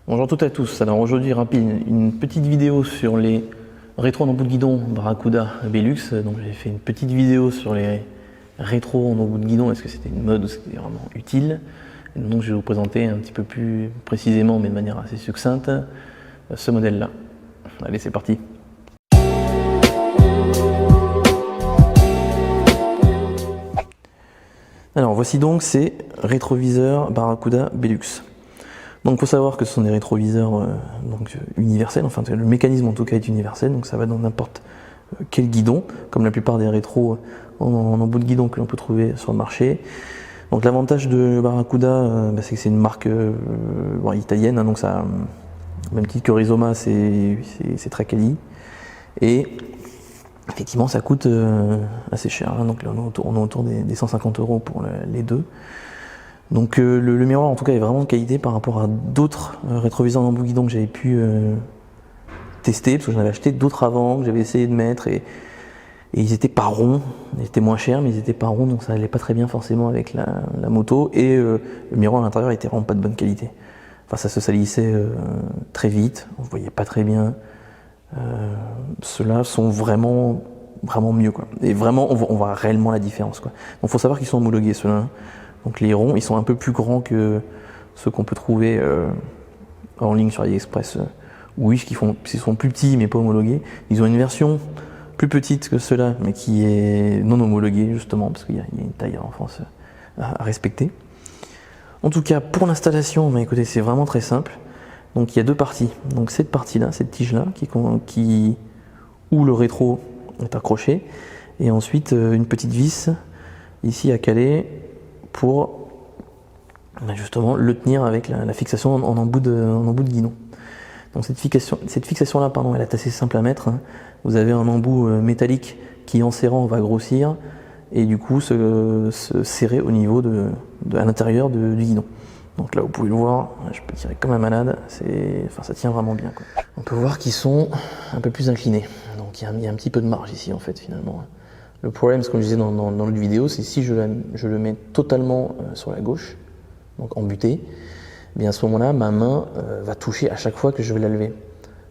Bonjour à toutes et à tous. Alors aujourd'hui, rapide, une petite vidéo sur les rétros en embout de guidon Barracuda Velux. Donc j'ai fait une petite vidéo sur les rétros en embout de guidon. Est-ce que c'était une mode ou c'était vraiment utile? Et donc je vais vous présenter un petit peu plus précisément, mais de manière assez succincte, ce modèle-là. Allez, c'est parti. Alors voici donc ces rétroviseurs Barracuda Velux. Donc il faut savoir que ce sont des rétroviseurs universels, enfin le mécanisme en tout cas est universel, donc ça va dans n'importe quel guidon, comme la plupart des rétros en embout de guidon que l'on peut trouver sur le marché. Donc l'avantage de Barracuda, c'est que c'est une marque italienne, hein, donc ça, même titre que Rizoma, c'est très quali. Et effectivement ça coûte assez cher, hein, donc là, on est autour des 150 € pour les deux. Donc le miroir en tout cas est vraiment de qualité par rapport à d'autres rétroviseurs en embout de guidon que j'avais pu tester, parce que j'en avais acheté d'autres avant, que j'avais essayé de mettre, et ils étaient pas ronds, ils étaient moins chers mais ils étaient pas ronds, donc ça allait pas très bien forcément avec la moto, et le miroir à l'intérieur était vraiment pas de bonne qualité. Enfin ça se salissait très vite, on voyait pas très bien. Ceux-là sont vraiment mieux quoi, et vraiment on voit réellement la différence quoi. Donc faut savoir qu'ils sont homologués ceux-là. Donc les ronds, ils sont un peu plus grands que ceux qu'on peut trouver en ligne sur AliExpress ou Wish, qui sont plus petits mais pas homologués. Ils ont une version plus petite que ceux-là, mais qui est non homologuée justement, parce qu'il y a une taille en France à respecter. En tout cas, pour l'installation, écoutez, c'est vraiment très simple. Donc il y a deux parties. Donc cette partie-là, cette tige-là, où le rétro est accroché, et ensuite une petite vis ici à caler pour justement le tenir avec la fixation en embout de guidon. Donc cette fixation là, elle est assez simple à mettre, hein. Vous avez un embout métallique qui en serrant va grossir et du coup se serrer au niveau à l'intérieur du guidon. Donc là vous pouvez le voir, je peux tirer comme un malade, ça tient vraiment bien quoi. On peut voir qu'ils sont un peu plus inclinés, donc il y a un petit peu de marge ici en fait finalement. Le problème, comme je disais dans l'autre vidéo, c'est si je le mets totalement sur la gauche, donc en butée, bien à ce moment-là, ma main va toucher à chaque fois que je vais la lever.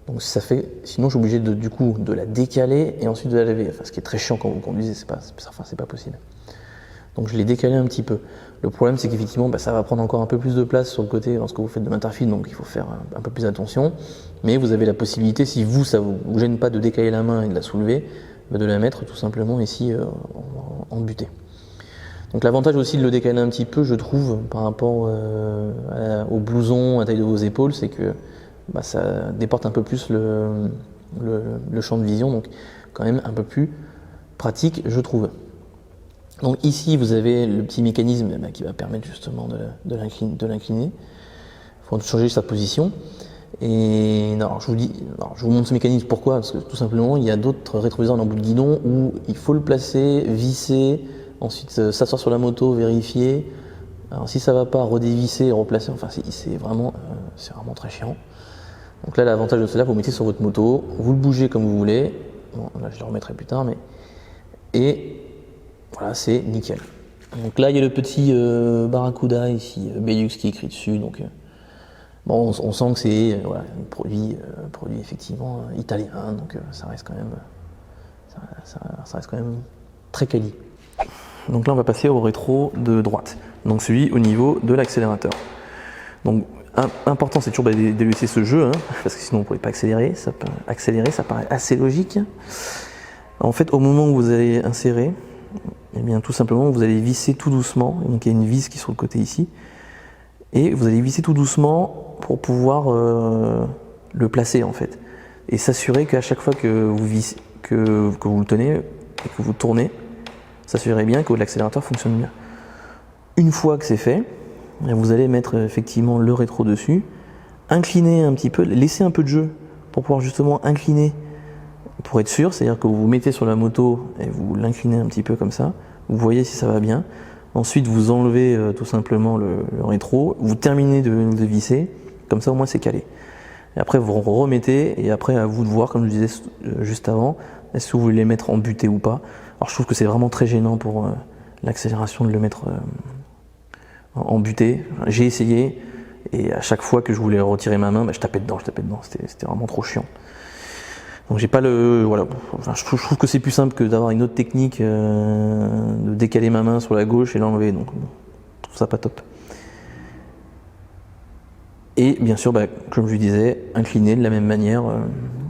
Donc sinon je suis obligé du coup de la décaler et ensuite de la lever. Enfin, ce qui est très chiant quand vous conduisez, c'est pas possible. Donc je l'ai décalé un petit peu. Le problème, c'est qu'effectivement, ça va prendre encore un peu plus de place sur le côté lorsque vous faites de l'interfile, donc il faut faire un peu plus attention. Mais vous avez la possibilité, si ça vous gêne pas de décaler la main et de la soulever, de la mettre tout simplement ici en butée. Donc l'avantage aussi de le décaler un petit peu, je trouve, par rapport au blouson à taille de vos épaules, c'est que ça déporte un peu plus le champ de vision, donc quand même un peu plus pratique, je trouve. Donc ici vous avez le petit mécanisme qui va permettre justement de l'incliner. Il faut changer sa position. Et non, je vous montre ce mécanisme, pourquoi? Parce que tout simplement il y a d'autres rétroviseurs en embout de guidon où il faut le placer, visser, ensuite s'asseoir sur la moto, vérifier. Alors si ça va pas, redévisser, replacer, enfin c'est vraiment très chiant. Donc là l'avantage de cela, vous mettez sur votre moto, vous le bougez comme vous voulez. Bon, là je le remettrai plus tard, et voilà, c'est nickel. Donc là il y a le petit Barracuda ici, Velux qui est écrit dessus, donc bon, on sent que c'est un produit effectivement italien, donc ça reste quand même très quali. Donc là on va passer au rétro de droite, donc celui au niveau de l'accélérateur. Donc important, c'est toujours de laisser ce jeu, hein, parce que sinon vous ne pouvez pas accélérer. Ça paraît assez logique. En fait, au moment où vous allez insérer, bien tout simplement vous allez visser tout doucement. Donc il y a une vis qui est sur le côté ici, et vous allez visser tout doucement pour pouvoir le placer en fait, et s'assurer qu'à chaque fois que vous le tenez et que vous tournez, s'assurer bien que l'accélérateur fonctionne bien. Une fois que c'est fait, vous allez mettre effectivement le rétro dessus, incliner un petit peu, laisser un peu de jeu pour pouvoir justement incliner pour être sûr, c'est-à-dire que vous vous mettez sur la moto et vous l'inclinez un petit peu comme ça, vous voyez si ça va bien. Ensuite vous enlevez tout simplement le rétro, vous terminez de visser, comme ça au moins c'est calé. Et après vous remettez, et après à vous de voir, comme je disais juste avant, est-ce que vous voulez les mettre en butée ou pas. Alors je trouve que c'est vraiment très gênant pour l'accélération de le mettre en butée. J'ai essayé Et à chaque fois que je voulais retirer ma main, bah, je tapais dedans. C'était vraiment trop chiant. Donc j'ai pas le. Voilà. Enfin, je trouve que c'est plus simple que d'avoir une autre technique de décaler ma main sur la gauche et l'enlever. Donc je trouve ça pas top. Et bien sûr, bah, comme je lui disais, incliner de la même manière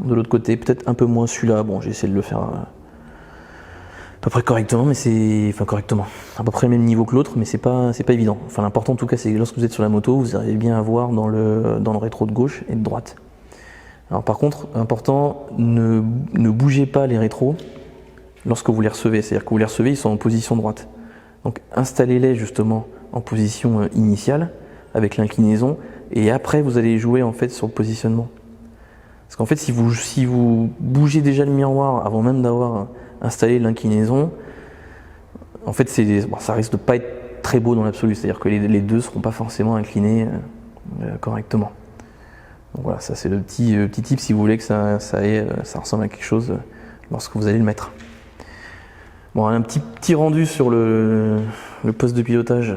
de l'autre côté, peut-être un peu moins celui-là. Bon, j'ai essayé de le faire à peu près correctement, mais c'est. Enfin, correctement. À peu près le même niveau que l'autre, mais c'est pas évident. Enfin, l'important en tout cas, c'est que lorsque vous êtes sur la moto, vous arrivez bien à voir dans le rétro de gauche et de droite. Alors, par contre, important, ne bougez pas les rétros lorsque vous les recevez. C'est-à-dire que vous les recevez, ils sont en position droite. Donc, installez-les justement en position initiale avec l'inclinaison. Et après, vous allez jouer en fait sur le positionnement. Parce qu'en fait, si vous bougez déjà le miroir avant même d'avoir installé l'inclinaison, en fait, ça risque de pas être très beau dans l'absolu. C'est-à-dire que les deux ne seront pas forcément inclinés correctement. Donc voilà, ça c'est le petit tip si vous voulez que ça ressemble à quelque chose lorsque vous allez le mettre. Bon, un petit rendu sur le poste de pilotage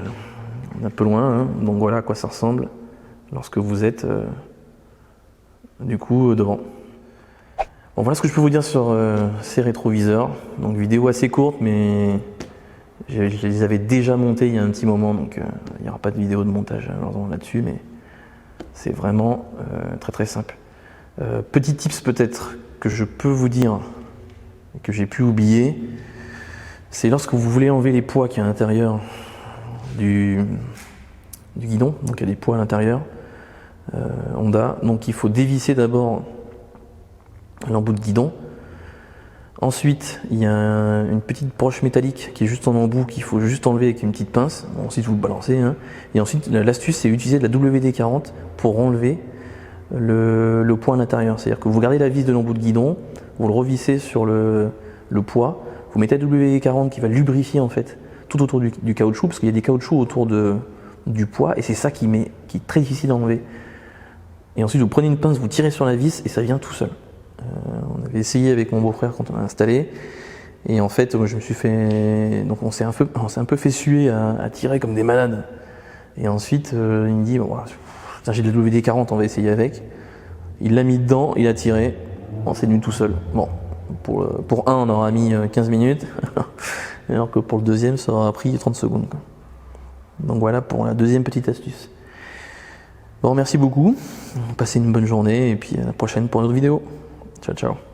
un peu loin, hein. Donc voilà à quoi ça ressemble lorsque vous êtes du coup devant. Bon, voilà ce que je peux vous dire sur ces rétroviseurs. Donc vidéo assez courte, mais je les avais déjà montés il y a un petit moment, donc il n'y aura pas de vidéo de montage là-dessus, mais c'est vraiment très très simple. Petit tips peut-être que je peux vous dire et que j'ai pu oublier, c'est lorsque vous voulez enlever les poids qu'il y a à l'intérieur du guidon, donc il y a des poids à l'intérieur Honda, donc il faut dévisser d'abord l'embout de guidon. Ensuite, il y a une petite broche métallique qui est juste en embout qu'il faut juste enlever avec une petite pince. Bon, ensuite, vous le balancez, hein. Et ensuite, l'astuce, c'est utiliser de la WD-40 pour enlever le poids à l'intérieur. C'est-à-dire que vous gardez la vis de l'embout de guidon, vous le revissez sur le poids, vous mettez la WD-40 qui va lubrifier en fait tout autour du caoutchouc, parce qu'il y a des caoutchoucs autour du poids, et c'est ça qui est très difficile à enlever. Et ensuite, vous prenez une pince, vous tirez sur la vis, et ça vient tout seul. On avait essayé avec mon beau-frère quand on a installé, et en fait je me suis fait, donc on s'est un peu fait suer à tirer comme des malades, et ensuite il me dit bon, j'ai de la WD-40, on va essayer avec. Il l'a mis dedans, il a tiré, bon, c'est venu tout seul. Bon, pour un on aura mis 15 minutes alors que pour le deuxième ça aura pris 30 secondes quoi. Donc voilà pour la deuxième petite astuce. Bon, merci beaucoup, passez une bonne journée et puis à la prochaine pour une autre vidéo. Ciao ciao.